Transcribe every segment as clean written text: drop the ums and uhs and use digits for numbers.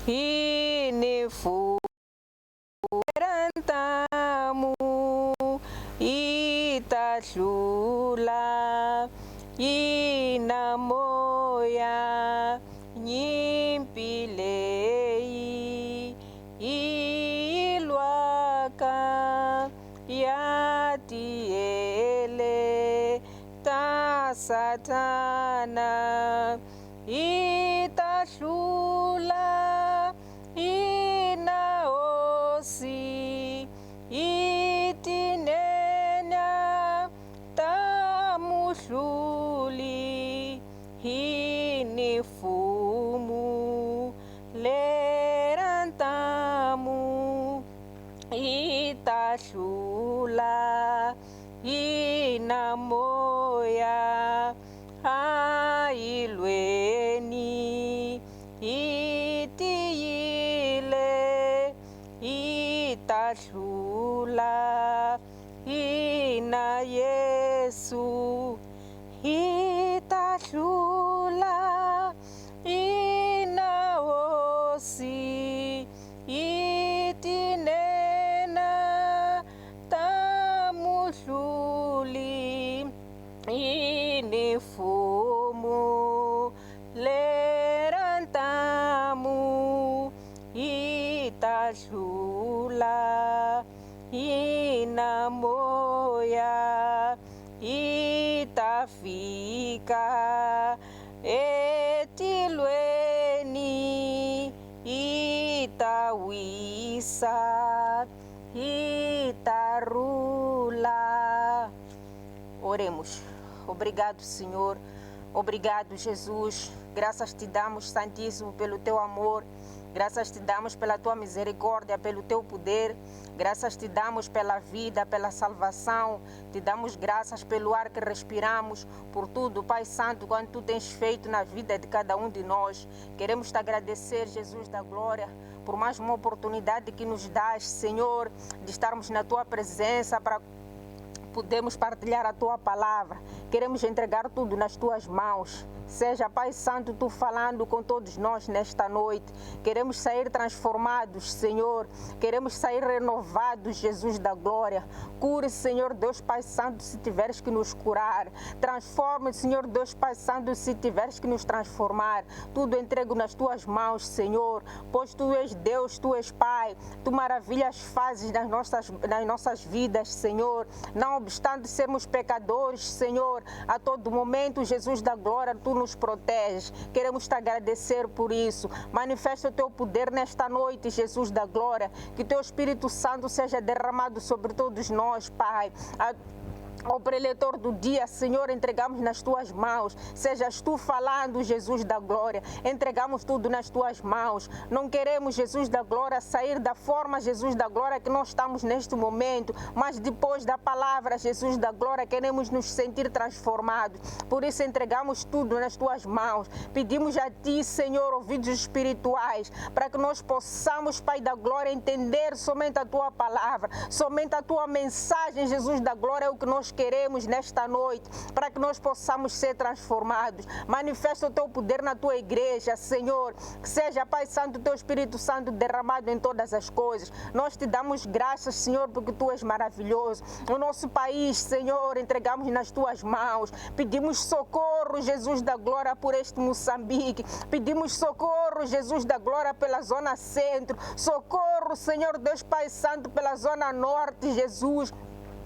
Inifu Rantamu Itahlula Inamoya Nyimpilei Ilwaka Yatiele Ta Satana Itahlula Inaosi Itinena Tamuhluli Hinifumu Lerantamu Itahlula Inamoya Ailweni Itiyile Itahlula Ina Yesu Itahlula Ina Osi Itinena Tamuhluli Inifumu Lerantamu Itahlula Inamoya Itafika Etilweni Itawisa Itarula. Oremos. Obrigado, Senhor. Obrigado, Jesus. Graças te damos, Santíssimo, pelo teu amor. Graças te damos pela tua misericórdia, pelo teu poder. Graças te damos pela vida, pela salvação. Te damos graças pelo ar que respiramos, por tudo, Pai Santo, quanto tu tens feito na vida de cada um de nós. Queremos te agradecer, Jesus da glória, por mais uma oportunidade que nos dás, Senhor, de estarmos na tua presença para podemos partilhar a tua palavra. Queremos entregar tudo nas tuas mãos. Seja, Pai Santo, tu falando com todos nós nesta noite. Queremos sair transformados, Senhor. Queremos sair renovados, Jesus da glória. Cure, Senhor Deus Pai Santo, se tiveres que nos curar. Transforme, Senhor Deus Pai Santo, se tiveres que nos transformar. Tudo entrego nas tuas mãos, Senhor. Pois tu és Deus, tu és Pai. Tu maravilhas fazes nas nossas vidas, Senhor. Não obstante sermos pecadores, Senhor, a todo momento, Jesus da glória, tu nos proteges. Queremos te agradecer por isso. Manifesta o teu poder nesta noite, Jesus da glória. Que teu Espírito Santo seja derramado sobre todos nós, Pai. Ao preletor do dia, Senhor, entregamos nas tuas mãos. Sejas tu falando, Jesus da glória. Entregamos tudo nas tuas mãos. Não queremos, Jesus da glória, sair da forma, Jesus da glória, que nós estamos neste momento. Mas depois da palavra, Jesus da glória, queremos nos sentir transformados. Por isso entregamos tudo nas tuas mãos. Pedimos a ti, Senhor, ouvidos espirituais, para que nós possamos, Pai da glória, entender somente a tua palavra, somente a tua mensagem, Jesus da glória, é o que nós queremos nesta noite, para que nós possamos ser transformados. Manifesta o teu poder na tua igreja, Senhor. Que seja, Pai Santo, o teu Espírito Santo derramado em todas as coisas. Nós te damos graças, Senhor, porque tu és maravilhoso. O nosso país, Senhor, entregamos nas tuas mãos. Pedimos socorro, Jesus da glória, por este Moçambique. Pedimos socorro, Jesus da glória, pela zona centro. Socorro, Senhor Deus Pai Santo, pela zona norte, Jesus.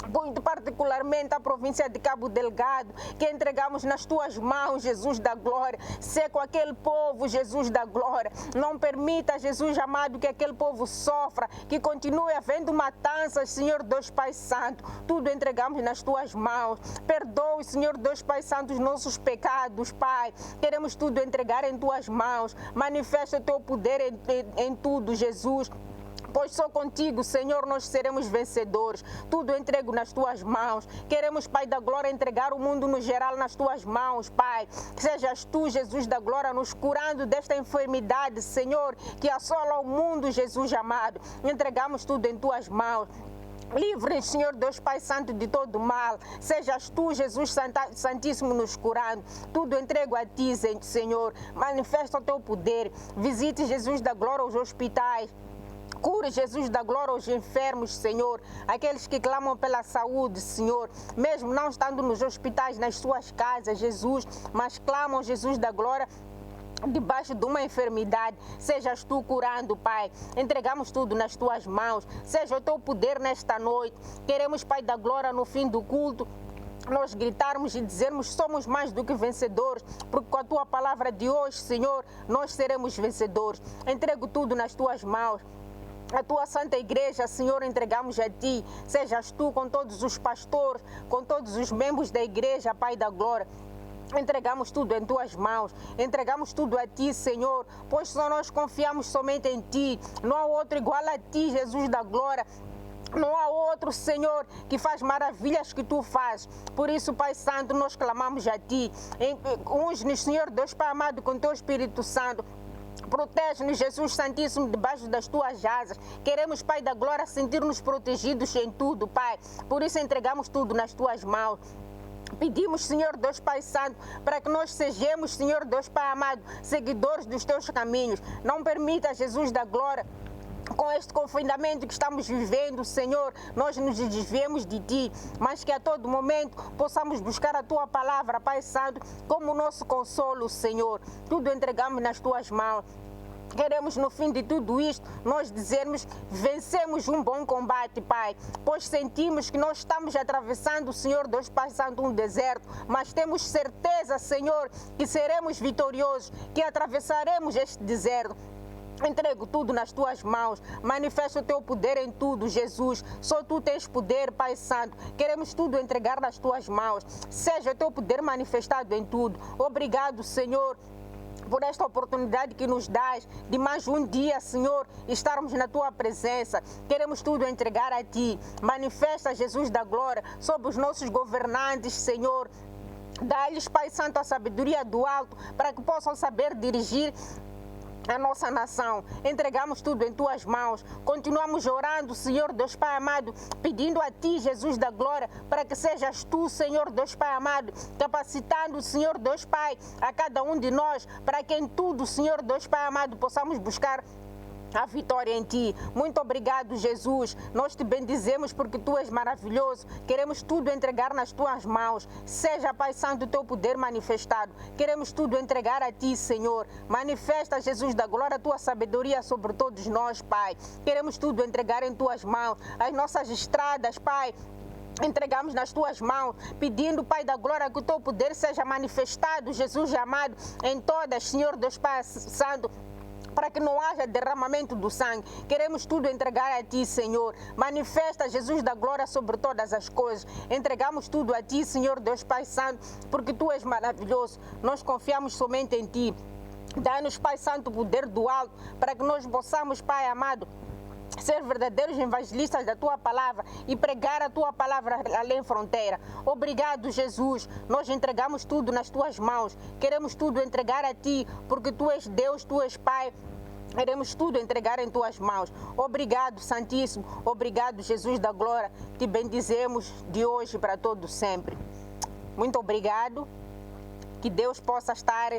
Muito particularmente a província de Cabo Delgado, que entregamos nas tuas mãos, Jesus da glória. Sê com aquele povo, Jesus da glória. Não permita, Jesus amado, que aquele povo sofra, que continue havendo matanças, Senhor Deus Pai Santo. Tudo entregamos nas tuas mãos. Perdoe, Senhor Deus Pai Santo, os nossos pecados, Pai. Queremos tudo entregar em tuas mãos. Manifesta o teu poder em tudo, Jesus. Pois só contigo, Senhor, nós seremos vencedores. Tudo entrego nas tuas mãos. Queremos, Pai da glória, entregar o mundo no geral nas tuas mãos, Pai. Que sejas tu, Jesus da glória, nos curando desta enfermidade, Senhor, que assola o mundo, Jesus amado. Entregamos tudo em tuas mãos. Livre-nos, Senhor Deus Pai Santo, de todo mal. Sejas tu, Jesus Santíssimo, nos curando. Tudo entrego a ti, Senhor. Manifesta o teu poder. Visite, Jesus da glória, os hospitais. Cure, Jesus da glória, os enfermos, Senhor. Aqueles que clamam pela saúde, Senhor. Mesmo não estando nos hospitais, nas suas casas, Jesus. Mas clamam, Jesus da glória, debaixo de uma enfermidade, sejas tu curando, Pai. Entregamos tudo nas tuas mãos. Seja o teu poder nesta noite. Queremos, Pai da glória, no fim do culto, nós gritarmos e dizermos: somos mais do que vencedores, porque com a tua palavra de hoje, Senhor, nós seremos vencedores. Entrego tudo nas tuas mãos. A tua santa igreja, Senhor, entregamos a ti. Sejas tu com todos os pastores, com todos os membros da igreja, Pai da glória. Entregamos tudo em tuas mãos, entregamos tudo a ti, Senhor, pois só nós confiamos somente em ti. Não há outro igual a ti, Jesus da glória. Não há outro, Senhor, que faz maravilhas que tu fazes. Por isso, Pai Santo, nós clamamos a ti. Unge-nos, Senhor Deus Pai amado, com teu Espírito Santo. Protege-nos, Jesus Santíssimo, debaixo das tuas asas. Queremos, Pai da glória, sentir-nos protegidos em tudo, Pai. Por isso entregamos tudo nas tuas mãos. Pedimos, Senhor Deus Pai Santo, para que nós sejamos, Senhor Deus Pai amado, seguidores dos teus caminhos. Não permita, Jesus da glória, com este confinamento que estamos vivendo, Senhor, nós nos desviemos de ti, mas que a todo momento possamos buscar a tua palavra, Pai Santo, como nosso consolo, Senhor. Tudo entregamos nas tuas mãos. Queremos, no fim de tudo isto, nós dizermos: vencemos um bom combate, Pai, pois sentimos que nós estamos atravessando, Senhor Deus Pai Santo, um deserto, mas temos certeza, Senhor, que seremos vitoriosos, que atravessaremos este deserto. Entrego tudo nas tuas mãos. Manifesta o teu poder em tudo, Jesus. Só tu tens poder, Pai Santo. Queremos tudo entregar nas tuas mãos. Seja o teu poder manifestado em tudo. Obrigado, Senhor, por esta oportunidade que nos dás de mais um dia, Senhor, estarmos na tua presença. Queremos tudo entregar a ti. Manifesta, Jesus da glória, sobre os nossos governantes, Senhor. Dá-lhes, Pai Santo, a sabedoria do alto, para que possam saber dirigir a nossa nação. Entregamos tudo em tuas mãos. Continuamos orando, Senhor Deus Pai amado, pedindo a ti, Jesus da glória, para que sejas tu, Senhor Deus Pai amado, capacitando, Senhor Deus Pai, a cada um de nós, para que em tudo, Senhor Deus Pai amado, possamos buscar a vitória em ti. Muito obrigado, Jesus. Nós te bendizemos porque tu és maravilhoso. Queremos tudo entregar nas tuas mãos. Seja, Pai Santo, o teu poder manifestado. Queremos tudo entregar a ti, Senhor. Manifesta, Jesus da glória, a tua sabedoria sobre todos nós, Pai. Queremos tudo entregar em tuas mãos. As nossas estradas, Pai, entregamos nas tuas mãos, pedindo, Pai da glória, que o teu poder seja manifestado, Jesus amado, em todas, Senhor Deus Pai Santo, para que não haja derramamento do sangue. Queremos tudo entregar a ti, Senhor. Manifesta, Jesus da glória, sobre todas as coisas. Entregamos tudo a ti, Senhor Deus Pai Santo, porque tu és maravilhoso. Nós confiamos somente em ti. Dá-nos, Pai Santo, o poder do alto, para que nós possamos, Pai amado, ser verdadeiros evangelistas da tua palavra e pregar a tua palavra além fronteira. Obrigado, Jesus. Nós entregamos tudo nas tuas mãos. Queremos tudo entregar a ti, porque tu és Deus, tu és Pai. Queremos tudo entregar em tuas mãos. Obrigado, Santíssimo. Obrigado, Jesus da glória. Te bendizemos de hoje para todo sempre. Muito obrigado. Que Deus possa estar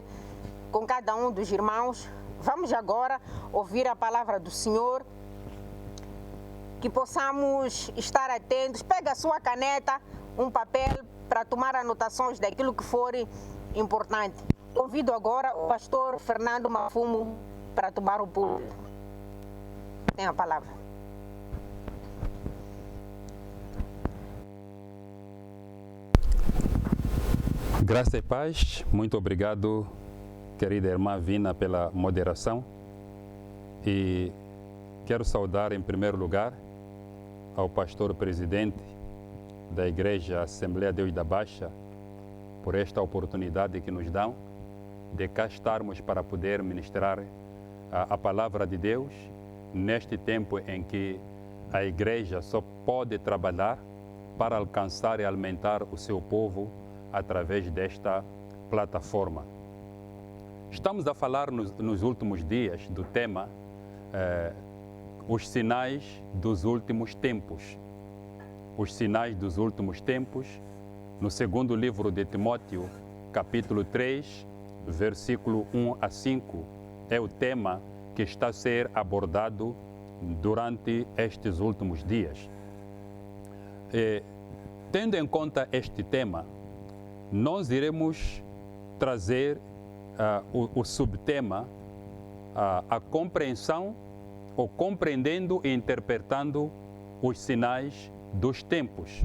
com cada um dos irmãos. Vamos agora ouvir a palavra do Senhor. Que possamos estar atentos. Pega a sua caneta, um papel, para tomar anotações daquilo que for importante. Convido agora o pastor Fernando Mafumo para tomar o púlpito. Tem a palavra. Graça e paz. Muito obrigado, querida irmã Vina, pela moderação. E quero saudar, em primeiro lugar, ao pastor presidente da Igreja Assembleia de Deus da Baixa, por esta oportunidade que nos dão de cá estarmos para poder ministrar a palavra de Deus neste tempo em que a Igreja só pode trabalhar para alcançar e alimentar o seu povo através desta plataforma. Estamos a falar nos últimos dias do tema os sinais dos últimos tempos. os sinais dos últimos tempos, no segundo livro de Timóteo, capítulo 3, versículo 1 a 5, é o tema que está a ser abordado durante estes últimos dias. Tendo em conta este tema, nós iremos trazer o subtema, a compreensão ou compreendendo e interpretando os sinais dos tempos.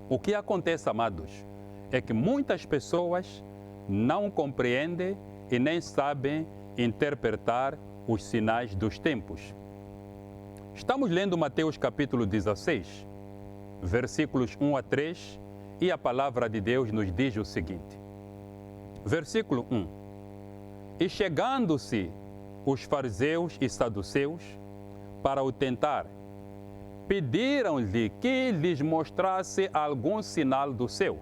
O que acontece, amados, é que muitas pessoas não compreendem e nem sabem interpretar os sinais dos tempos. Estamos lendo Mateus capítulo 16, versículos 1 a 3, e a palavra de Deus nos diz o seguinte. Versículo 1. E chegando-se os fariseus e saduceus para o tentar, pediram-lhe que lhes mostrasse algum sinal do céu.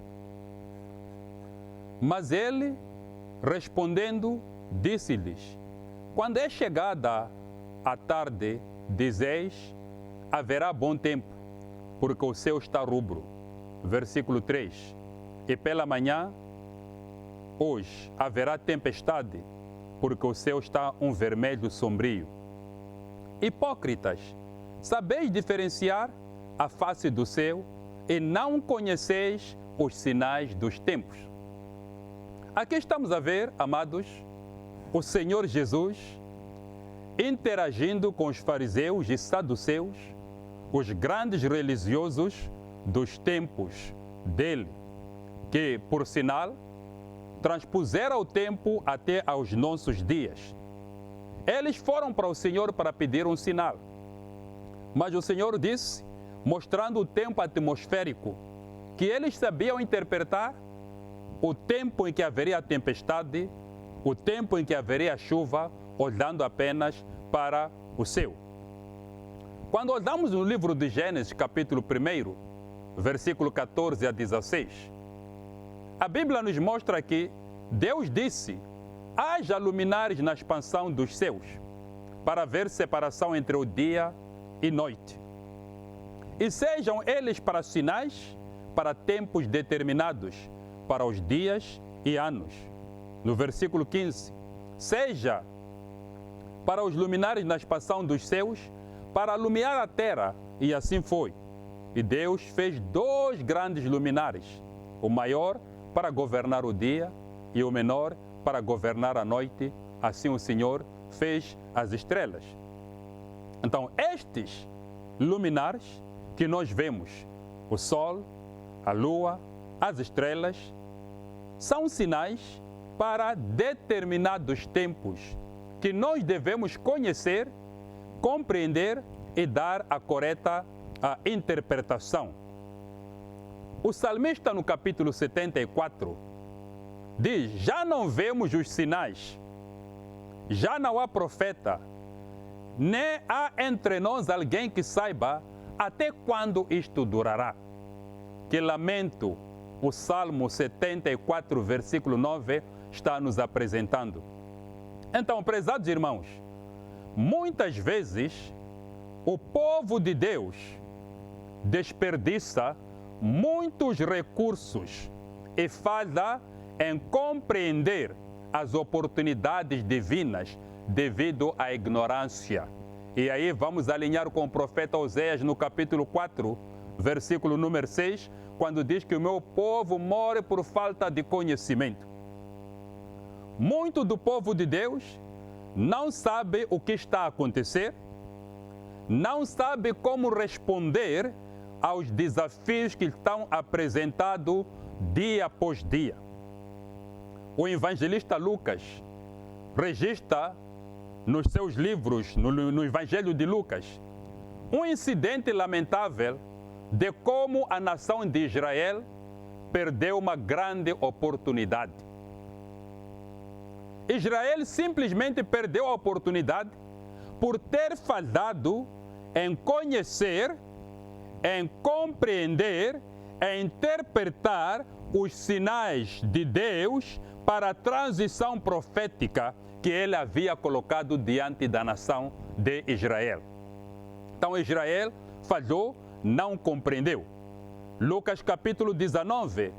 Mas ele, respondendo, disse-lhes: quando é chegada a tarde, dizeis, haverá bom tempo, porque o céu está rubro. Versículo 3. E pela manhã, hoje, haverá tempestade, porque o céu está um vermelho sombrio. Hipócritas, sabeis diferenciar a face do céu e não conheceis os sinais dos tempos. Aqui estamos a ver, amados, o Senhor Jesus interagindo com os fariseus e saduceus, os grandes religiosos dos tempos dele, que, por sinal, transpuseram o tempo até aos nossos dias. Eles foram para o Senhor para pedir um sinal, mas o Senhor disse, mostrando o tempo atmosférico, que eles sabiam interpretar o tempo em que haveria a tempestade, o tempo em que haveria a chuva, olhando apenas para o céu. Quando olhamos no livro de Gênesis, capítulo 1, versículo 14 a 16, a Bíblia nos mostra que Deus disse, haja luminares na expansão dos céus, para haver separação entre o dia e noite. E sejam eles para sinais, para tempos determinados, para os dias e anos. No versículo 15, seja para os luminares na expansão dos céus, para iluminar a terra, e assim foi. E Deus fez 2 grandes luminares, o maior para governar o dia e o menor para governar a noite. Assim o Senhor fez as estrelas. Então, estes luminares que nós vemos, o sol, a lua, as estrelas, são sinais para determinados tempos que nós devemos conhecer, compreender e dar a correta interpretação. O salmista, no capítulo 74, diz, já não vemos os sinais, já não há profeta, nem há entre nós alguém que saiba até quando isto durará. Que lamento o Salmo 74, versículo 9, está nos apresentando. Então, prezados irmãos, muitas vezes o povo de Deus desperdiça muitos recursos e falha em compreender as oportunidades divinas devido à ignorância. E aí vamos alinhar com o profeta Oséias no capítulo 4, versículo número 6, quando diz que o meu povo morre por falta de conhecimento. Muito do povo de Deus não sabe o que está a acontecer, não sabe como responder aos desafios que estão apresentados dia após dia. O evangelista Lucas registra nos seus livros, no Evangelho de Lucas, um incidente lamentável de como a nação de Israel perdeu uma grande oportunidade. Israel simplesmente perdeu a oportunidade por ter falhado em conhecer, em compreender, em interpretar os sinais de Deus para a transição profética que ele havia colocado diante da nação de Israel. Então Israel falhou não compreendeu. Lucas capítulo 19,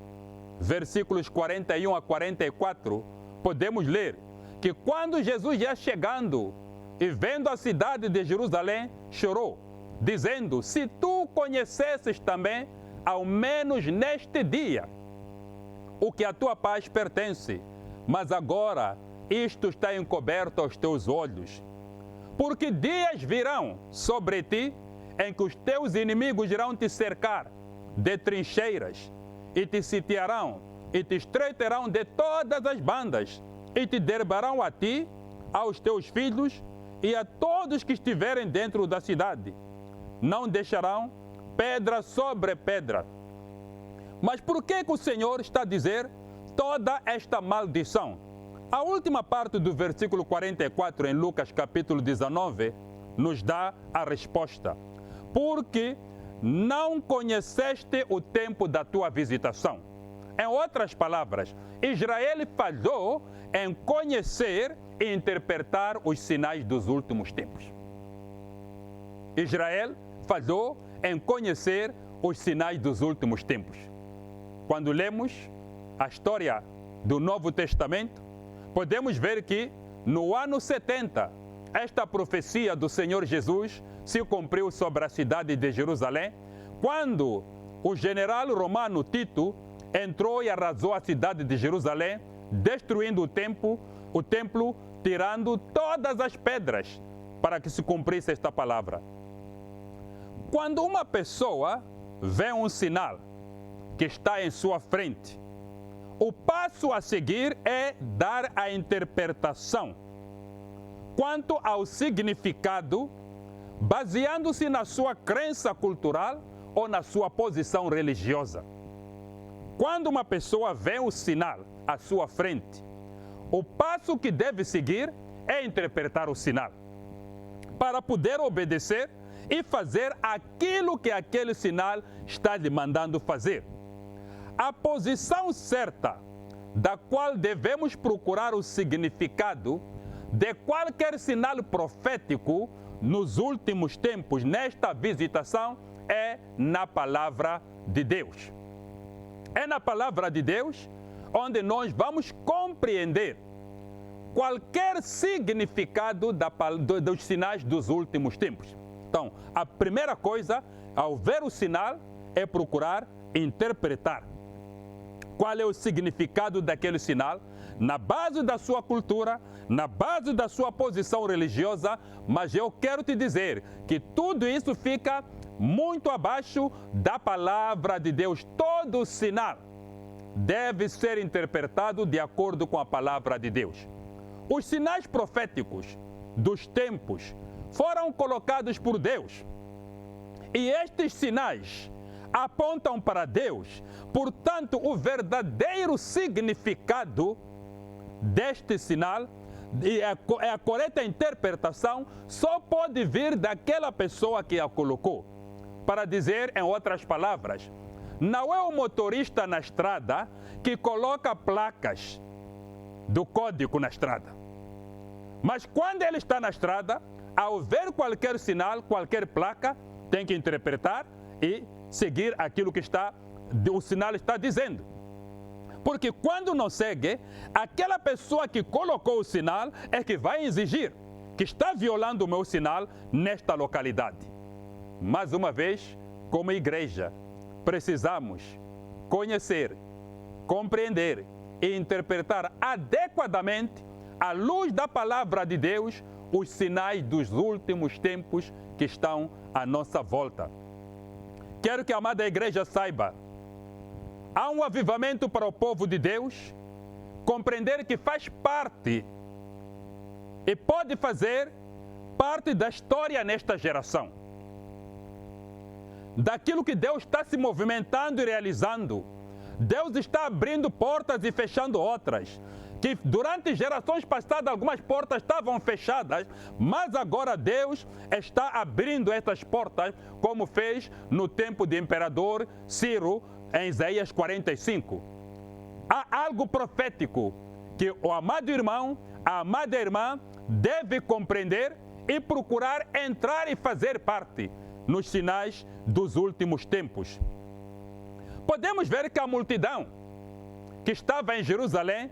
versículos 41 a 44, podemos ler que quando Jesus ia chegando e vendo a cidade de Jerusalém, chorou, dizendo: se tu conhecesses também, ao menos neste dia, o que a tua paz pertence, mas agora isto está encoberto aos teus olhos. Porque dias virão sobre ti em que os teus inimigos irão te cercar de trincheiras e te sitiarão e te estreitarão de todas as bandas e te derrubarão a ti, aos teus filhos e a todos que estiverem dentro da cidade. Não deixarão pedra sobre pedra. Mas por que o Senhor está a dizer toda esta maldição? A última parte do versículo 44 em Lucas capítulo 19 nos dá a resposta. Porque não conheceste o tempo da tua visitação. Em outras palavras, Israel falhou em conhecer e interpretar os sinais dos últimos tempos. Israel falhou em conhecer os sinais dos últimos tempos. Quando lemos a história do Novo Testamento, podemos ver que no ano 70, esta profecia do Senhor Jesus se cumpriu sobre a cidade de Jerusalém, quando o general romano Tito entrou e arrasou a cidade de Jerusalém, destruindo o templo, tirando todas as pedras para que se cumprisse esta palavra. Quando uma pessoa vê um sinal que está em sua frente, o passo a seguir é dar a interpretação quanto ao significado, baseando-se na sua crença cultural ou na sua posição religiosa. Quando uma pessoa vê o sinal à sua frente, o passo que deve seguir é interpretar o sinal, para poder obedecer e fazer aquilo que aquele sinal está lhe mandando fazer. A posição certa da qual devemos procurar o significado de qualquer sinal profético nos últimos tempos, nesta visitação, é na palavra de Deus. É na palavra de Deus onde nós vamos compreender qualquer significado dos sinais dos últimos tempos. Então, a primeira coisa, ao ver o sinal, é procurar interpretar qual é o significado daquele sinal, na base da sua cultura, na base da sua posição religiosa, mas eu quero te dizer que tudo isso fica muito abaixo da palavra de Deus. Todo sinal deve ser interpretado de acordo com a palavra de Deus. Os sinais proféticos dos tempos foram colocados por Deus. E estes sinais apontam para Deus. Portanto, o verdadeiro significado deste sinal e a correta interpretação só pode vir daquela pessoa que a colocou. Para dizer em outras palavras, não é o motorista na estrada que coloca placas do código na estrada. Mas quando ele está na estrada, ao ver qualquer sinal, qualquer placa, tem que interpretar e seguir aquilo que o sinal está dizendo. Porque quando não segue, aquela pessoa que colocou o sinal é que vai exigir que está violando o meu sinal nesta localidade. Mais uma vez, como igreja, precisamos conhecer, compreender e interpretar adequadamente, à luz da palavra de Deus, os sinais dos últimos tempos que estão à nossa volta. Quero que a amada igreja saiba, há um avivamento para o povo de Deus, compreender que faz parte e pode fazer parte da história nesta geração. Daquilo que Deus está se movimentando e realizando. Deus está abrindo portas e fechando outras. Que durante gerações passadas algumas portas estavam fechadas, mas agora Deus está abrindo essas portas, como fez no tempo do imperador Ciro, em Isaías 45. Há algo profético que o amado irmão, a amada irmã deve compreender e procurar entrar e fazer parte. nos sinais dos últimos tempos. Podemos ver que a multidão que estava em Jerusalém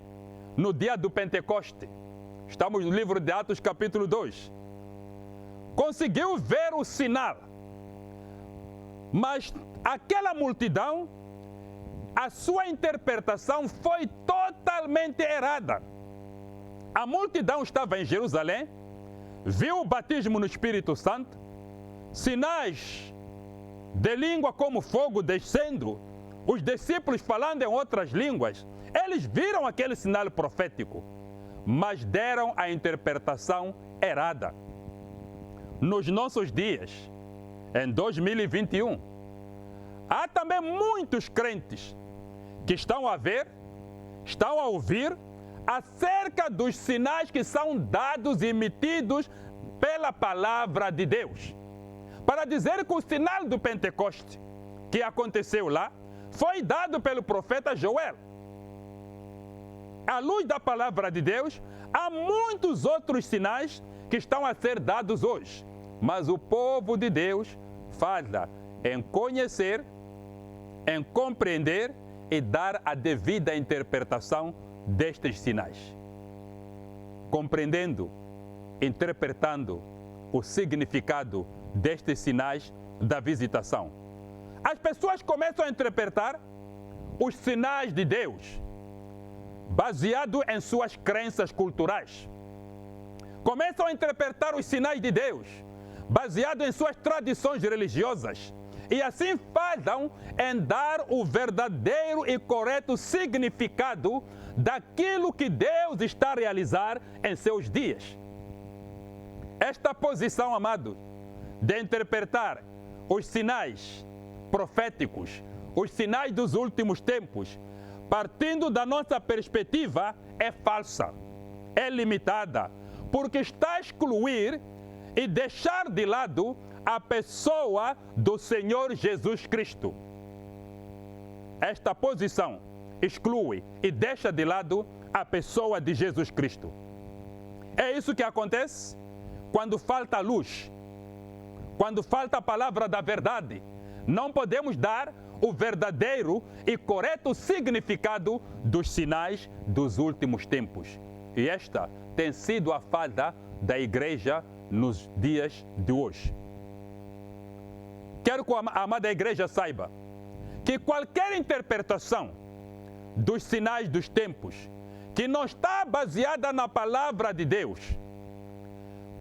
no dia do Pentecoste, estamos no livro de Atos capítulo 2, conseguiu ver o sinal, mas aquela multidão, a sua interpretação foi totalmente errada. A multidão estava em Jerusalém, viu o batismo no Espírito Santo, sinais de língua como fogo descendo, os discípulos falando em outras línguas. Eles viram aquele sinal profético, mas deram a interpretação errada. Nos nossos dias, em 2021, há também muitos crentes que estão a ver, estão a ouvir acerca dos sinais que são dados e emitidos pela palavra de Deus, para dizer que o sinal do Pentecoste que aconteceu lá foi dado pelo profeta Joel. À luz da palavra de Deus, há muitos outros sinais que estão a ser dados hoje, mas o povo de Deus falha em conhecer, em compreender e dar a devida interpretação destes sinais. Compreendendo, interpretando o significado destes sinais da visitação, as pessoas começam a interpretar os sinais de Deus baseado em suas crenças culturais. Começam a interpretar os sinais de Deus baseado em suas tradições religiosas e assim falham em dar o verdadeiro e correto significado daquilo que Deus está a realizar em seus dias. Esta posição, amado, de interpretar os sinais proféticos, os sinais dos últimos tempos, partindo da nossa perspectiva, é falsa, é limitada, porque está a excluir e deixar de lado a pessoa do Senhor Jesus Cristo. Esta posição exclui e deixa de lado a pessoa de Jesus Cristo. É isso que acontece quando falta luz, quando falta a palavra da verdade. Não podemos dar o verdadeiro e correto significado dos sinais dos últimos tempos. E esta tem sido a falha da igreja nos dias de hoje. Quero que a amada igreja saiba que qualquer interpretação dos sinais dos tempos que não está baseada na palavra de Deus,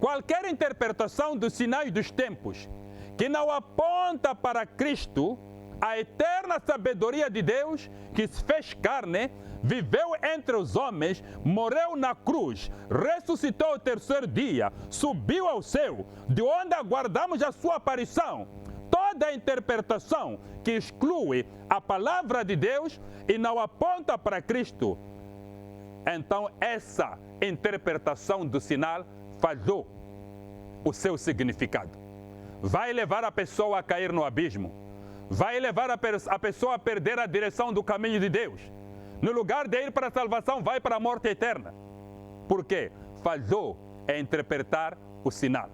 qualquer interpretação dos sinais dos tempos que não aponta para Cristo, a eterna sabedoria de Deus que se fez carne, viveu entre os homens, morreu na cruz, ressuscitou ao terceiro dia, subiu ao céu, de onde aguardamos a sua aparição. Toda a interpretação que exclui a palavra de Deus e não aponta para Cristo, então essa interpretação do sinal falhou o seu significado. Vai levar a pessoa a cair no abismo, vai levar a pessoa a perder a direção do caminho de Deus. No lugar de ir para a salvação, vai para a morte eterna. Por quê? Falhou em interpretar o sinal.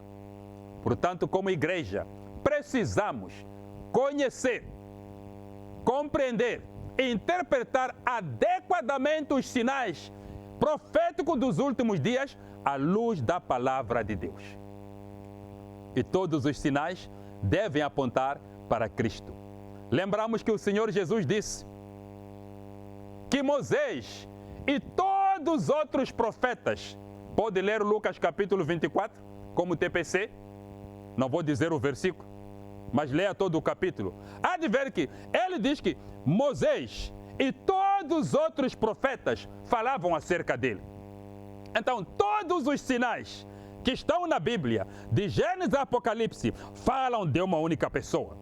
Portanto, como igreja, precisamos conhecer, compreender e interpretar adequadamente os sinais proféticos dos últimos dias à luz da palavra de Deus. E todos os sinais devem apontar para Cristo. Lembramos que o Senhor Jesus disse que Moisés e todos os outros profetas, pode ler Lucas capítulo 24 como TPC, não vou dizer o versículo, mas leia todo o capítulo. Há de ver que ele diz que Moisés e todos os outros profetas falavam acerca dele. Então, todos os sinais que estão na Bíblia, de Gênesis a Apocalipse, falam de uma única pessoa.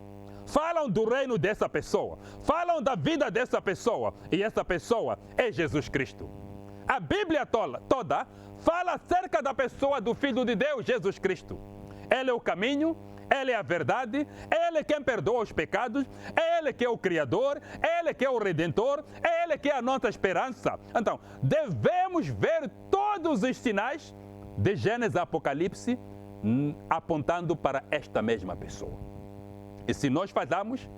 Falam do reino dessa pessoa. Falam da vida dessa pessoa. E essa pessoa é Jesus Cristo. A Bíblia toda fala acerca da pessoa do Filho de Deus, Jesus Cristo. Ele é o caminho, Ele é a verdade, Ele é quem perdoa os pecados, Ele que é o Criador, Ele que é o Redentor, Ele que é a nossa esperança. Então, devemos ver todos os sinais de Gênesis a Apocalipse apontando para esta mesma pessoa. E se nós falhamos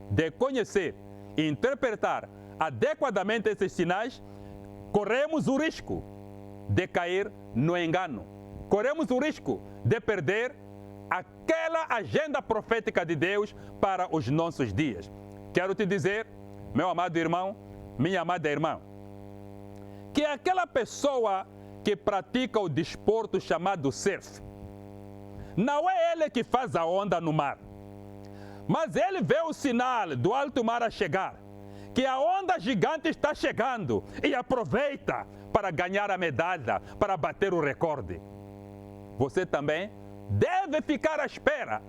de conhecer e interpretar adequadamente esses sinais, corremos o risco de cair no engano. Corremos o risco de perder aquela agenda profética de Deus para os nossos dias. Quero te dizer, meu amado irmão, minha amada irmã, que aquela pessoa que pratica o desporto chamado surf, não é ele que faz a onda no mar, mas ele vê o sinal do alto mar a chegar, que a onda gigante está chegando e aproveita para ganhar a medalha, para bater o recorde. Você também deve ficar à espera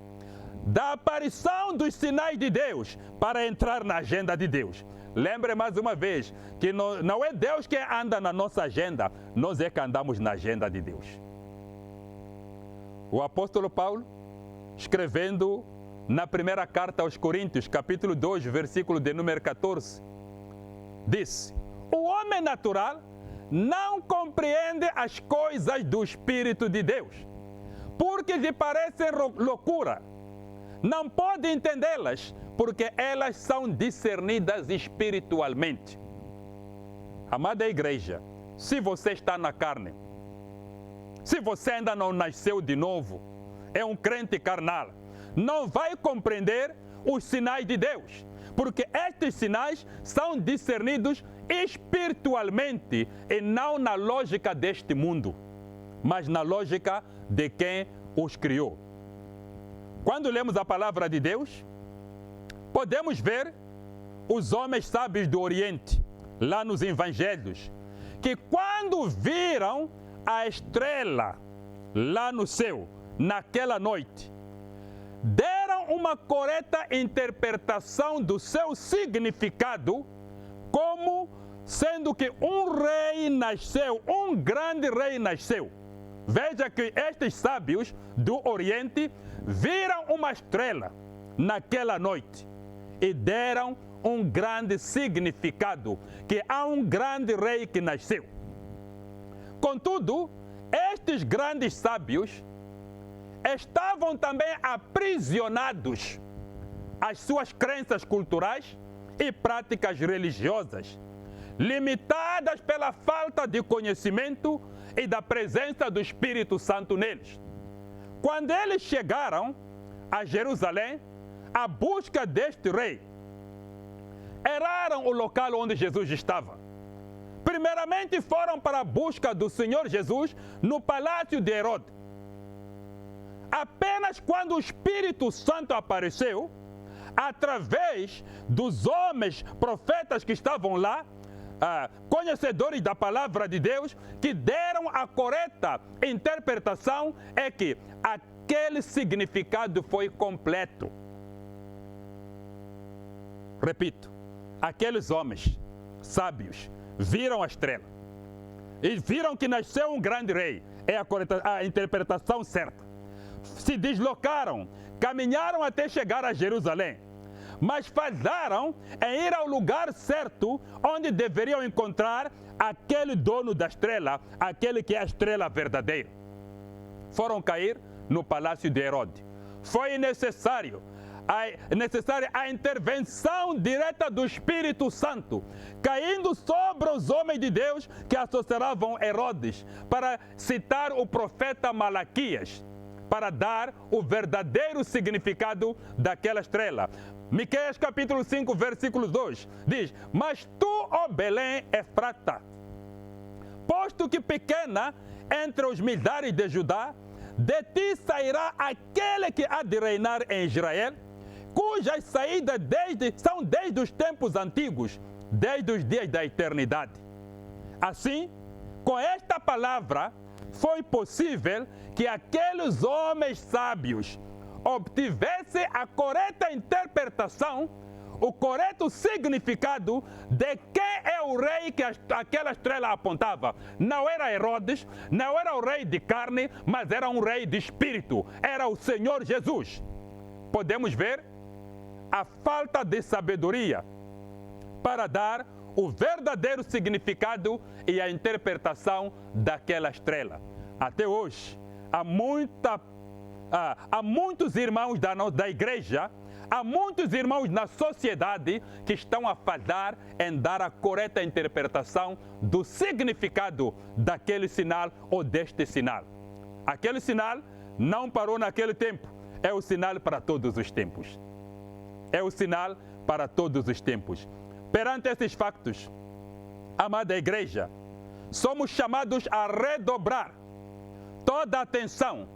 da aparição dos sinais de Deus para entrar na agenda de Deus. Lembre mais uma vez que não é Deus que anda na nossa agenda, nós é que andamos na agenda de Deus. O apóstolo Paulo, escrevendo na primeira carta aos Coríntios, capítulo 2, versículo de número 14, disse: o homem natural não compreende as coisas do Espírito de Deus, porque lhe parecem loucura. Não pode entendê-las, porque elas são discernidas espiritualmente. Amada igreja, se você está na carne, se você ainda não nasceu de novo, é um crente carnal, não vai compreender os sinais de Deus, porque estes sinais são discernidos espiritualmente e não na lógica deste mundo, mas na lógica de quem os criou. Quando lemos a palavra de Deus, podemos ver os homens sábios do Oriente, lá nos Evangelhos, que quando viram a estrela lá no céu, naquela noite, deram uma correta interpretação do seu significado, como sendo que um rei nasceu, um grande rei nasceu. Veja que estes sábios do Oriente viram uma estrela naquela noite e deram um grande significado, que há um grande rei que nasceu. Contudo, estes grandes sábios estavam também aprisionados às suas crenças culturais e práticas religiosas, limitadas pela falta de conhecimento e da presença do Espírito Santo neles. Quando eles chegaram a Jerusalém, à busca deste rei, erraram o local onde Jesus estava. Primeiramente foram para a busca do Senhor Jesus no palácio de Herodes. Apenas quando o Espírito Santo apareceu, através dos homens profetas que estavam lá, conhecedores da palavra de Deus, que deram a correta interpretação, é que aquele significado foi completo. Repito, aqueles homens sábios viram a estrela e viram que nasceu um grande rei. É a interpretação certa. Se deslocaram, caminharam até chegar a Jerusalém, mas falharam em ir ao lugar certo onde deveriam encontrar aquele dono da estrela, aquele que é a estrela verdadeira. Foram cair no palácio de Herodes. Foi necessária a intervenção direta do Espírito Santo, caindo sobre os homens de Deus que associavam Herodes, para citar o profeta Malaquias, para dar o verdadeiro significado daquela estrela. Miqueias capítulo 5, versículo 2, diz: mas tu, ó Belém Efrata, posto que pequena entre os milhares de Judá, de ti sairá aquele que há de reinar em Israel, cujas saídas são desde os tempos antigos, desde os dias da eternidade. Assim, com esta palavra, foi possível que aqueles homens sábios obtivessem a correta interpretação, o correto significado de quem é o rei que aquela estrela apontava. Não era Herodes, não era o rei de carne, mas era um rei de espírito, era o Senhor Jesus. Podemos ver a falta de sabedoria para dar o verdadeiro significado e a interpretação daquela estrela. Até hoje, há muita há muitos irmãos da igreja, há muitos irmãos na sociedade que estão a falhar em dar a correta interpretação do significado daquele sinal ou deste sinal. Aquele sinal não parou naquele tempo, é o sinal para todos os tempos. É o sinal para todos os tempos. Perante esses factos, amada igreja, somos chamados a redobrar toda a atenção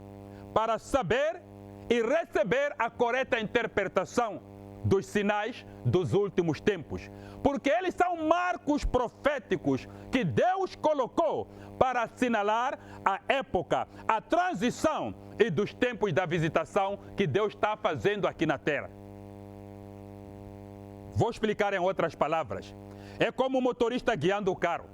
para saber e receber a correta interpretação dos sinais dos últimos tempos, porque eles são marcos proféticos que Deus colocou para assinalar a época, a transição e dos tempos da visitação que Deus está fazendo aqui na terra. Vou explicar em outras palavras. É como o motorista guiando o carro,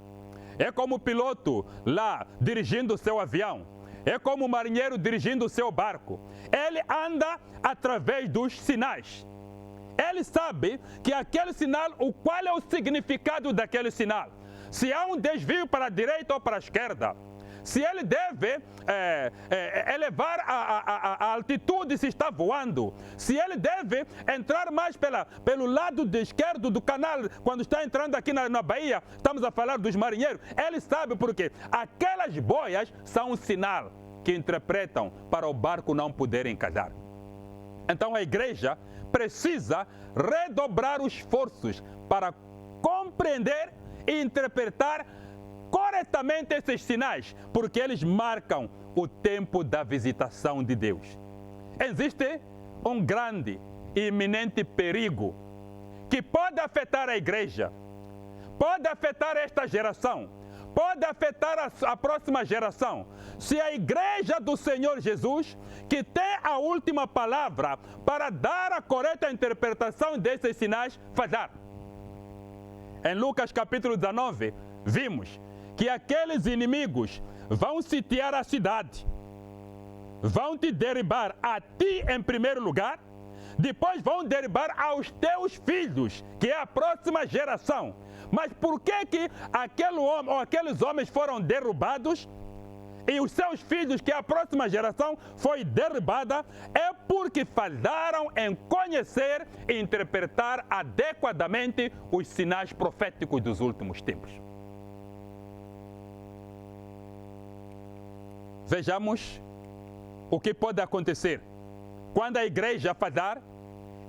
é como o piloto lá dirigindo o seu avião, é como o marinheiro dirigindo o seu barco. Ele anda através dos sinais. Ele sabe que aquele sinal, qual é o significado daquele sinal. Se há um desvio para a direita ou para a esquerda. Se ele deve elevar a altitude se está voando. Se ele deve entrar mais pelo lado esquerdo do canal, quando está entrando aqui na Bahia, estamos a falar dos marinheiros. Ele sabe porque aquelas boias são um sinal que interpretam para o barco não poder encalhar. Então a igreja precisa redobrar os esforços para compreender e interpretar corretamente esses sinais, porque eles marcam o tempo da visitação de Deus. Existe um grande e iminente perigo que pode afetar a igreja, pode afetar esta geração, pode afetar a próxima geração, se a igreja do Senhor Jesus, que tem a última palavra para dar a correta interpretação desses sinais, falhar. Em Lucas capítulo 19, vimos que aqueles inimigos vão sitiar a cidade, vão te derribar a ti em primeiro lugar, depois vão derribar aos teus filhos, que é a próxima geração. Mas por que aquele homem ou aqueles homens foram derrubados e os seus filhos, que é a próxima geração, foi derrubada? É porque falharam em conhecer e interpretar adequadamente os sinais proféticos dos últimos tempos. Vejamos o que pode acontecer quando a igreja falhar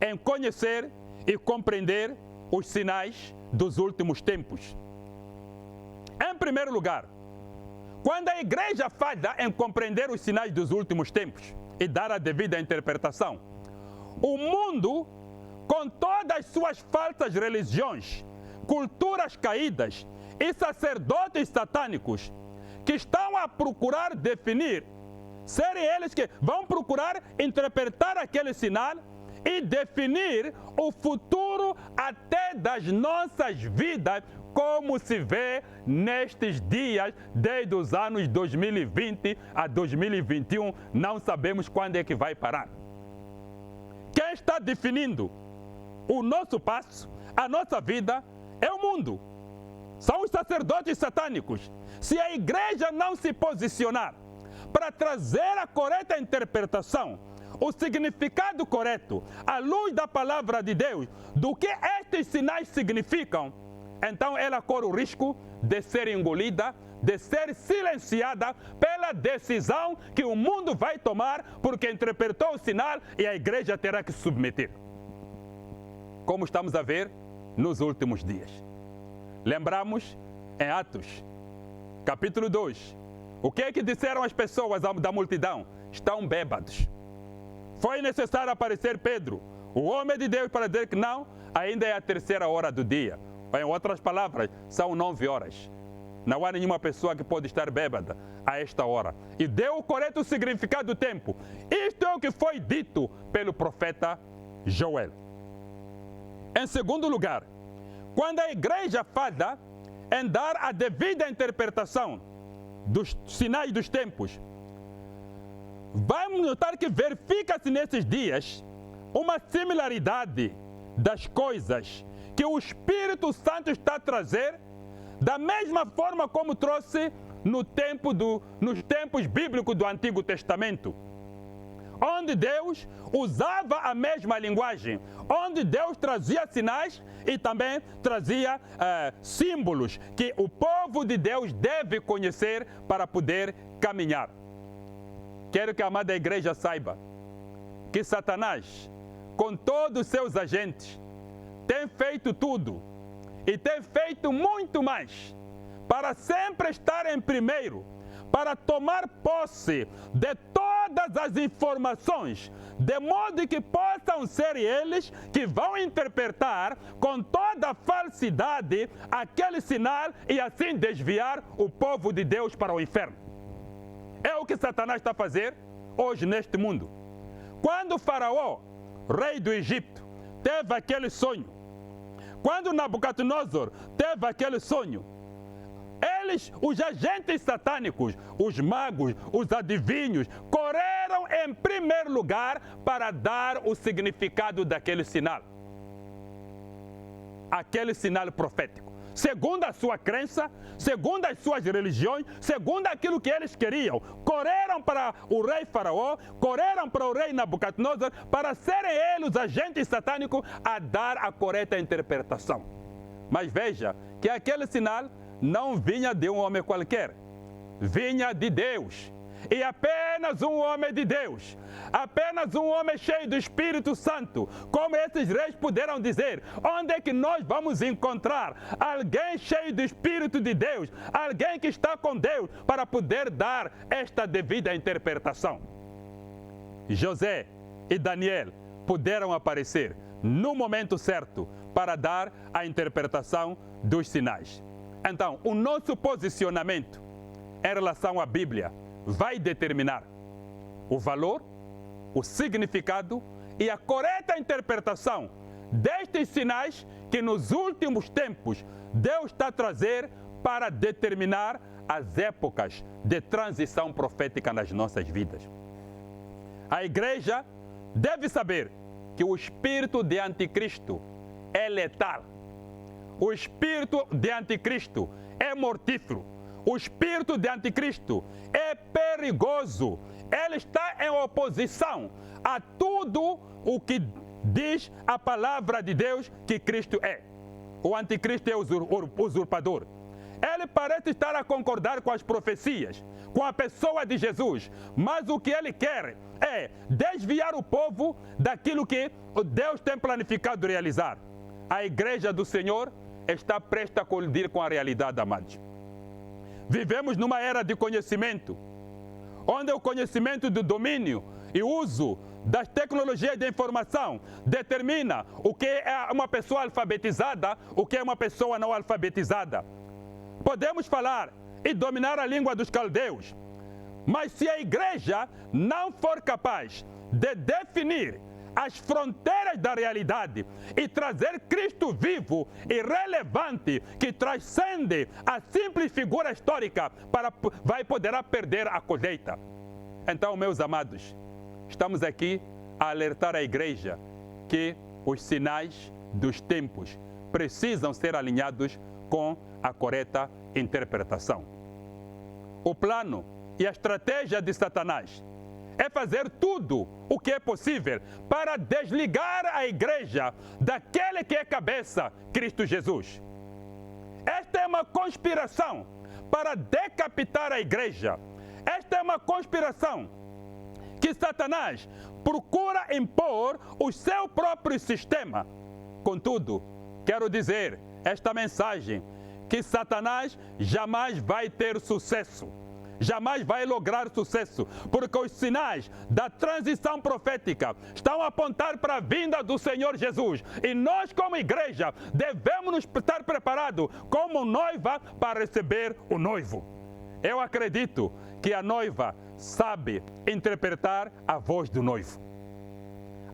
em conhecer e compreender os sinais dos últimos tempos. Em primeiro lugar, quando a igreja falha em compreender os sinais dos últimos tempos e dar a devida interpretação, o mundo, com todas as suas falsas religiões, culturas caídas e sacerdotes satânicos, que estão a procurar definir, serem eles que vão procurar interpretar aquele sinal e definir o futuro até das nossas vidas, como se vê nestes dias, desde os anos 2020 a 2021, não sabemos quando é que vai parar. Quem está definindo o nosso passo, a nossa vida, é o mundo. São os sacerdotes satânicos. Se a igreja não se posicionar para trazer a correta interpretação, o significado correto, à luz da palavra de Deus, do que estes sinais significam, então ela corre o risco de ser engolida, de ser silenciada pela decisão que o mundo vai tomar, porque interpretou o sinal e a igreja terá que se submeter. Como estamos a ver nos últimos dias. Lembramos em Atos, capítulo 2, o que é que disseram as pessoas da multidão? Estão bêbados. Foi necessário aparecer Pedro, o homem de Deus, para dizer que não, ainda é a terceira hora do dia. Em outras palavras, são 9 horas. Não há nenhuma pessoa que pode estar bêbada a esta hora. E deu o correto significado do tempo. Isto é o que foi dito pelo profeta Joel. Em segundo lugar, quando a igreja falha em dar a devida interpretação dos sinais dos tempos, vamos notar que verifica-se nesses dias uma similaridade das coisas que o Espírito Santo está a trazer, da mesma forma como trouxe nos tempos bíblicos do Antigo Testamento. onde Deus usava a mesma linguagem, onde Deus trazia sinais e também trazia símbolos que o povo de Deus deve conhecer para poder caminhar. Quero que a amada igreja saiba que Satanás, com todos os seus agentes, tem feito tudo e tem feito muito mais para sempre estar em primeiro, para tomar posse de todas as informações, de modo que possam ser eles que vão interpretar com toda a falsidade aquele sinal e assim desviar o povo de Deus para o inferno. É o que Satanás está a fazer hoje neste mundo. Quando o Faraó, rei do Egito, teve aquele sonho, quando Nabucodonosor teve aquele sonho, eles, os agentes satânicos, os magos, os adivinhos, correram em primeiro lugar para dar o significado daquele sinal. Aquele sinal profético. Segundo a sua crença, segundo as suas religiões, segundo aquilo que eles queriam. Correram para o rei Faraó, correram para o rei Nabucodonosor, para serem eles os agentes satânicos a dar a correta interpretação. Mas veja que aquele sinal não vinha de um homem qualquer, vinha de Deus. E apenas um homem de Deus, apenas um homem cheio do Espírito Santo, como esses reis puderam dizer, onde é que nós vamos encontrar alguém cheio do Espírito de Deus, alguém que está com Deus, para poder dar esta devida interpretação? José e Daniel puderam aparecer no momento certo para dar a interpretação dos sinais. Então, o nosso posicionamento em relação à Bíblia vai determinar o valor, o significado e a correta interpretação destes sinais que nos últimos tempos Deus está a trazer para determinar as épocas de transição profética nas nossas vidas. A igreja deve saber que o espírito de anticristo é letal. O espírito de anticristo é mortífero. O espírito de anticristo é perigoso. Ele está em oposição a tudo o que diz a palavra de Deus que Cristo é. O anticristo é usurpador. Ele parece estar a concordar com as profecias, com a pessoa de Jesus, mas o que ele quer é desviar o povo daquilo que Deus tem planificado realizar. A igreja do Senhor está prestes a colidir com a realidade, amados. Vivemos numa era de conhecimento, onde o conhecimento do domínio e uso das tecnologias de informação determina o que é uma pessoa alfabetizada, o que é uma pessoa não alfabetizada. Podemos falar e dominar a língua dos caldeus, mas se a igreja não for capaz de definir as fronteiras da realidade e trazer Cristo vivo e relevante que transcende a simples figura histórica, poderá perder a colheita. Então, meus amados, estamos aqui a alertar a igreja que os sinais dos tempos precisam ser alinhados com a correta interpretação. O plano e a estratégia de Satanás é fazer tudo o que é possível para desligar a igreja daquele que é cabeça, Cristo Jesus. Esta é uma conspiração para decapitar a igreja. Esta é uma conspiração que Satanás procura impor o seu próprio sistema. Contudo, quero dizer esta mensagem, que Satanás jamais vai ter sucesso. Jamais vai lograr sucesso, porque os sinais da transição profética estão a apontar para a vinda do Senhor Jesus. E nós, como igreja, devemos estar preparados como noiva para receber o noivo. Eu acredito que a noiva sabe interpretar a voz do noivo.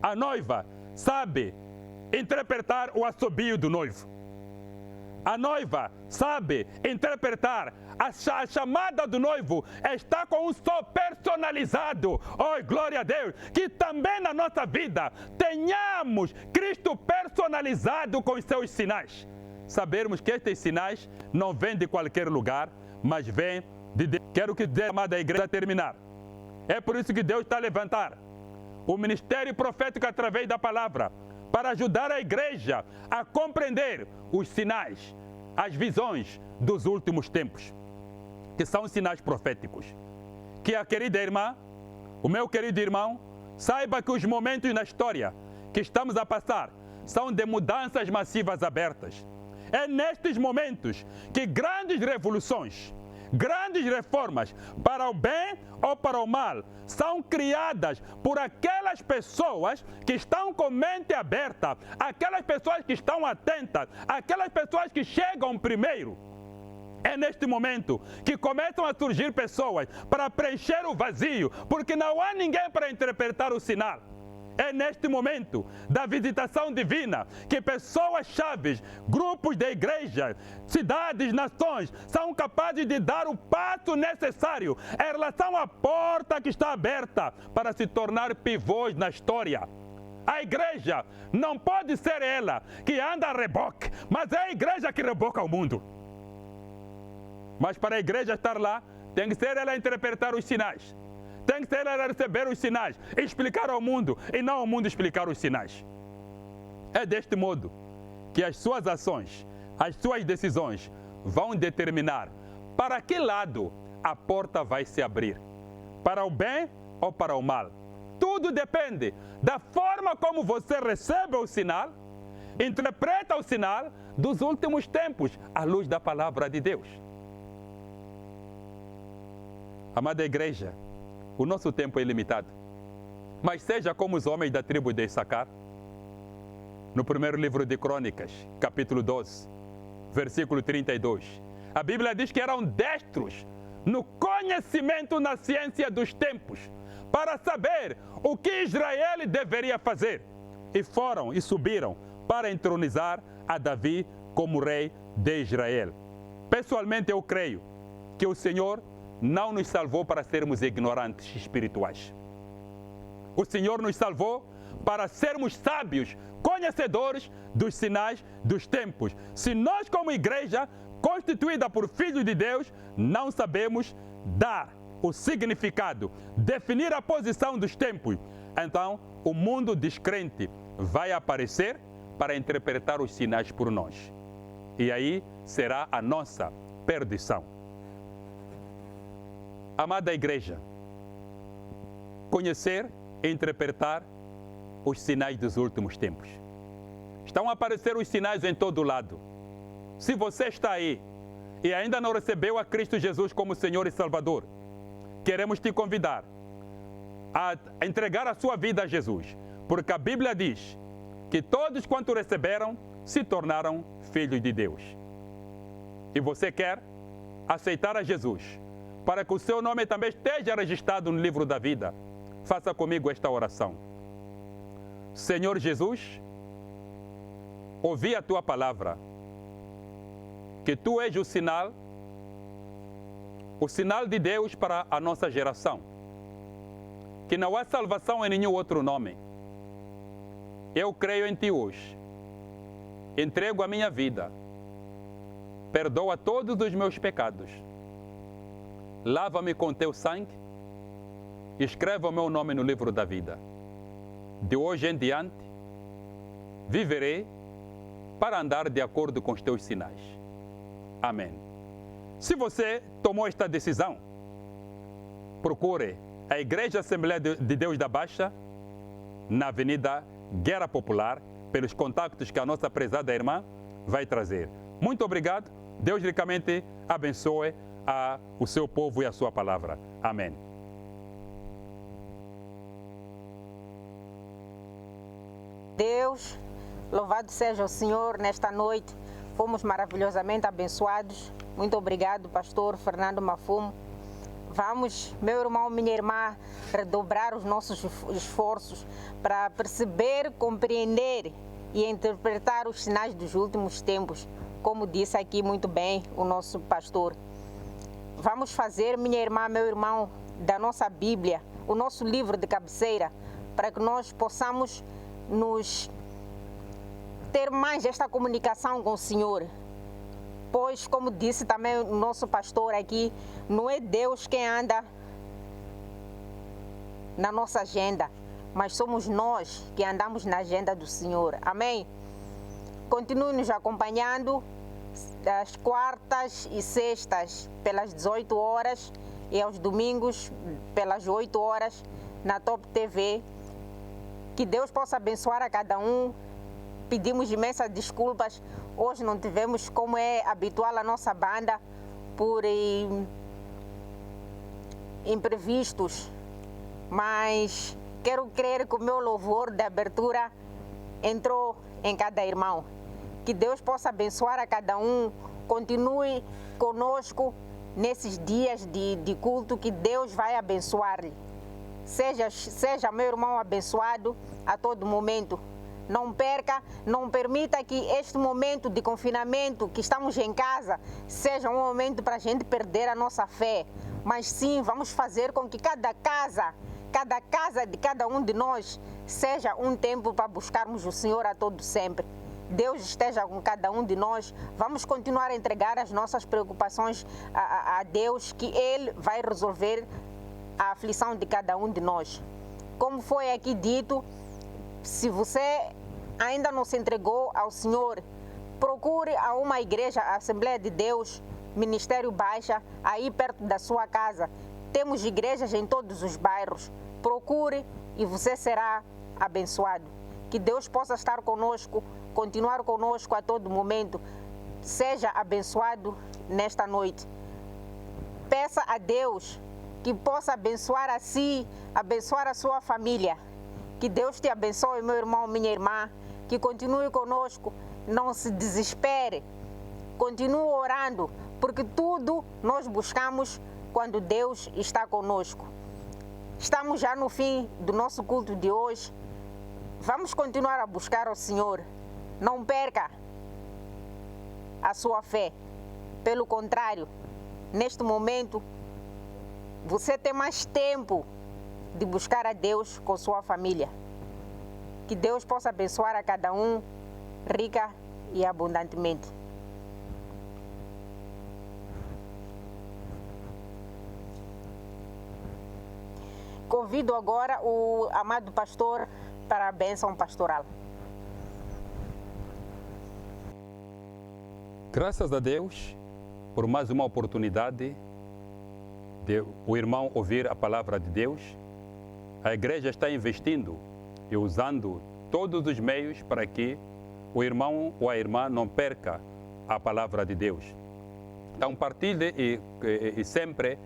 A noiva sabe interpretar o assobio do noivo. A noiva sabe interpretar a chamada do noivo, está com um som personalizado. Oh, glória a Deus! Que também na nossa vida tenhamos Cristo personalizado com os seus sinais. Sabermos que estes sinais não vêm de qualquer lugar, mas vêm de Deus. Quero que Deus, amada igreja, terminar. É por isso que Deus está a levantar o ministério profético através da palavra, para ajudar a igreja a compreender os sinais, as visões dos últimos tempos, que são sinais proféticos. Que a querida irmã, o meu querido irmão, saiba que os momentos na história que estamos a passar são de mudanças massivas abertas. É nestes momentos que grandes revoluções, grandes reformas, para o bem ou para o mal, são criadas por aquelas pessoas que estão com mente aberta, aquelas pessoas que estão atentas, aquelas pessoas que chegam primeiro. É neste momento que começam a surgir pessoas para preencher o vazio, porque não há ninguém para interpretar o sinal. É neste momento da visitação divina que pessoas chaves, grupos de igrejas, cidades, nações são capazes de dar o passo necessário em relação à porta que está aberta para se tornar pivôs na história. A igreja não pode ser ela que anda a reboque, mas é a igreja que reboca o mundo. Mas para a igreja estar lá, tem que ser ela a interpretar os sinais. Tem que ser ela a receber os sinais, explicar ao mundo e não ao mundo explicar os sinais. É deste modo que as suas ações, as suas decisões vão determinar para que lado a porta vai se abrir. Para o bem ou para o mal. Tudo depende da forma como você recebe o sinal, interpreta o sinal dos últimos tempos à luz da palavra de Deus. Amada igreja, o nosso tempo é ilimitado. Mas seja como os homens da tribo de Issacar, no primeiro livro de Crônicas, capítulo 12, versículo 32. A Bíblia diz que eram destros no conhecimento na ciência dos tempos, para saber o que Israel deveria fazer. E foram e subiram para entronizar a Davi como rei de Israel. Pessoalmente eu creio que o Senhor não nos salvou para sermos ignorantes espirituais. O Senhor nos salvou para sermos sábios, conhecedores dos sinais dos tempos. Se nós, como igreja, constituída por filhos de Deus, não sabemos dar o significado, definir a posição dos tempos, então o mundo descrente vai aparecer para interpretar os sinais por nós. E aí será a nossa perdição. Amada igreja, conhecer e interpretar os sinais dos últimos tempos. Estão a aparecer os sinais em todo lado. Se você está aí e ainda não recebeu a Cristo Jesus como Senhor e Salvador, queremos te convidar a entregar a sua vida a Jesus, porque a Bíblia diz que todos quanto receberam se tornaram filhos de Deus. E você quer aceitar a Jesus para que o seu nome também esteja registrado no livro da vida? Faça comigo esta oração. Senhor Jesus, ouvi a tua palavra, que tu és o sinal de Deus para a nossa geração, que não há salvação em nenhum outro nome. Eu creio em ti hoje, entrego a minha vida, perdoa todos os meus pecados, lava-me com teu sangue, escreva o meu nome no livro da vida. De hoje em diante, viverei para andar de acordo com os teus sinais. Amém. Se você tomou esta decisão, procure a Igreja Assembleia de Deus da Baixa, na Avenida Guerra Popular, pelos contatos que a nossa prezada irmã vai trazer. Muito obrigado. Deus ricamente abençoe o seu povo e a sua palavra. Amém. Deus, louvado seja o Senhor nesta noite. Fomos maravilhosamente abençoados. Muito obrigado, pastor Fernando Mafumo. Vamos, meu irmão, minha irmã, redobrar os nossos esforços para perceber, compreender e interpretar os sinais dos últimos tempos, como disse aqui muito bem o nosso pastor. Vamos fazer, minha irmã, meu irmão, da nossa Bíblia, o nosso livro de cabeceira, para que nós possamos ter mais esta comunicação com o Senhor. Pois, como disse também o nosso pastor aqui, não é Deus quem anda na nossa agenda, mas somos nós que andamos na agenda do Senhor. Amém? Continue nos acompanhando às quartas e sextas pelas 18 horas e aos domingos pelas 8 horas na Top TV. Que Deus possa abençoar a cada um. Pedimos imensas desculpas. Hoje não tivemos, como é habitual a nossa banda, por imprevistos. Mas quero crer que o meu louvor de abertura entrou em cada irmão. Que Deus possa abençoar a cada um. Continue conosco nesses dias de culto, que Deus vai abençoar-lhe. Seja meu irmão abençoado a todo momento. Não perca, não permita que este momento de confinamento, que estamos em casa, seja um momento para a gente perder a nossa fé. Mas sim, vamos fazer com que cada casa de cada um de nós seja um tempo para buscarmos o Senhor a todo sempre. Deus esteja com cada um de nós. Vamos continuar a entregar as nossas preocupações a Deus, que Ele vai resolver a aflição de cada um de nós. Como foi aqui dito, se você ainda não se entregou ao Senhor, procure a uma igreja, a Assembleia de Deus, Ministério Baixa, aí perto da sua casa. Temos igrejas em todos os bairros. Procure e você será abençoado. Que Deus possa estar conosco, continuar conosco a todo momento. Seja abençoado nesta noite. Peça a Deus que possa abençoar a si, abençoar a sua família. Que Deus te abençoe, meu irmão, minha irmã. Que continue conosco, não se desespere. Continue orando, porque tudo nós buscamos quando Deus está conosco. Estamos já no fim do nosso culto de hoje. Vamos continuar a buscar o Senhor. Não perca a sua fé. Pelo contrário, neste momento, você tem mais tempo de buscar a Deus com sua família. Que Deus possa abençoar a cada um, rica e abundantemente. Convido agora o amado pastor para a bênção pastoral. Graças a Deus por mais uma oportunidade de o irmão ouvir a palavra de Deus. A igreja está investindo e usando todos os meios para que o irmão ou a irmã não perca a palavra de Deus. Então partilhe e sempre,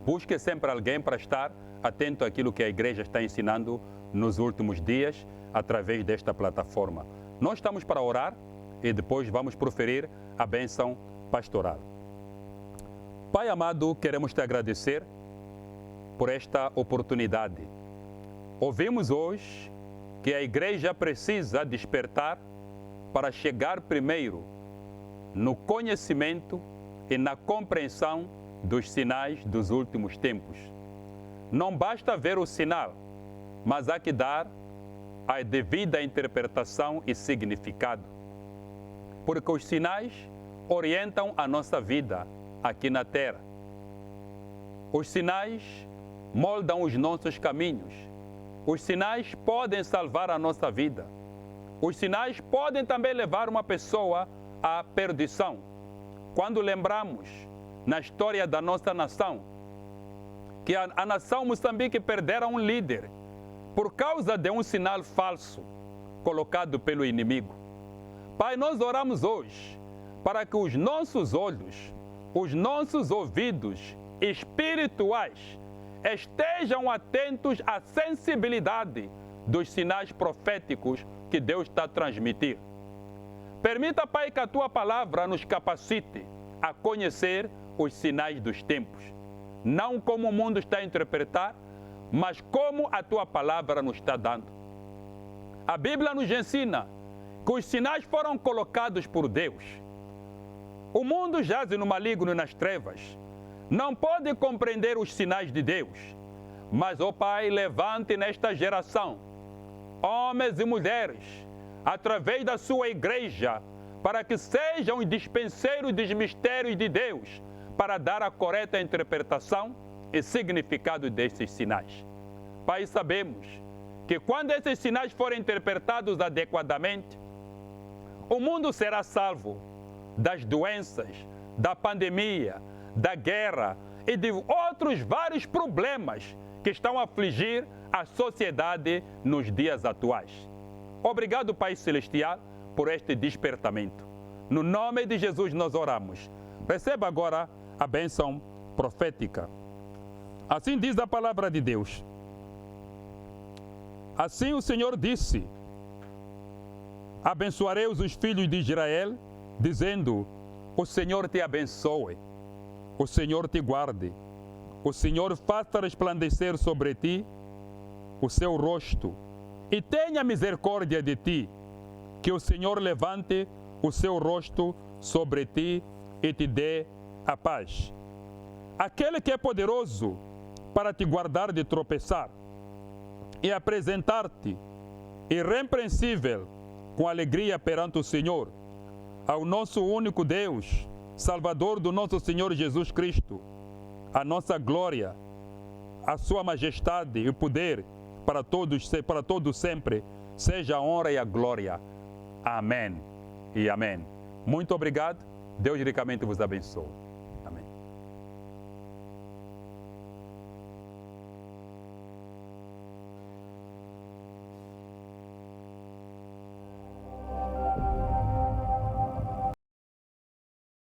busque sempre alguém para estar atento àquilo que a igreja está ensinando nos últimos dias através desta plataforma. Nós estamos para orar e depois vamos proferir a bênção pastoral. Pai amado, queremos te agradecer por esta oportunidade. Ouvimos hoje que a igreja precisa despertar para chegar primeiro no conhecimento e na compreensão dos sinais dos últimos tempos. Não basta ver o sinal, mas há que dar a devida interpretação e significado. Porque os sinais orientam a nossa vida aqui na Terra. Os sinais moldam os nossos caminhos. Os sinais podem salvar a nossa vida. Os sinais podem também levar uma pessoa à perdição. Quando lembramos na história da nossa nação, que a nação Moçambique perdera um líder por causa de um sinal falso colocado pelo inimigo. Pai, nós oramos hoje para que os nossos olhos, os nossos ouvidos espirituais estejam atentos à sensibilidade dos sinais proféticos que Deus está a transmitir. Permita, Pai, que a Tua palavra nos capacite a conhecer os sinais dos tempos. Não como o mundo está a interpretar, mas como a Tua palavra nos está dando. A Bíblia nos ensina que os sinais foram colocados por Deus. O mundo jaz no maligno e nas trevas. Não pode compreender os sinais de Deus. Mas, ó Pai, levante nesta geração homens e mulheres, através da sua igreja, para que sejam os dispenseiros dos mistérios de Deus, para dar a correta interpretação e significado desses sinais. Pai, sabemos que quando esses sinais forem interpretados adequadamente, o mundo será salvo das doenças, da pandemia, da guerra e de outros vários problemas que estão a afligir a sociedade nos dias atuais. Obrigado, Pai Celestial, por este despertamento. No nome de Jesus nós oramos. Receba agora a bênção profética. Assim diz a palavra de Deus. Assim o Senhor disse: abençoarei os filhos de Israel, dizendo: o Senhor te abençoe, o Senhor te guarde, o Senhor faça resplandecer sobre ti o seu rosto e tenha misericórdia de ti, que o Senhor levante o seu rosto sobre ti e te dê a paz. Aquele que é poderoso para te guardar de tropeçar e apresentar-te irrepreensível com alegria perante o Senhor, ao nosso único Deus, Salvador do nosso Senhor Jesus Cristo, a nossa glória, a sua majestade e poder para todos sempre, seja a honra e a glória. Amém e amém. Muito obrigado. Deus ricamente vos abençoe.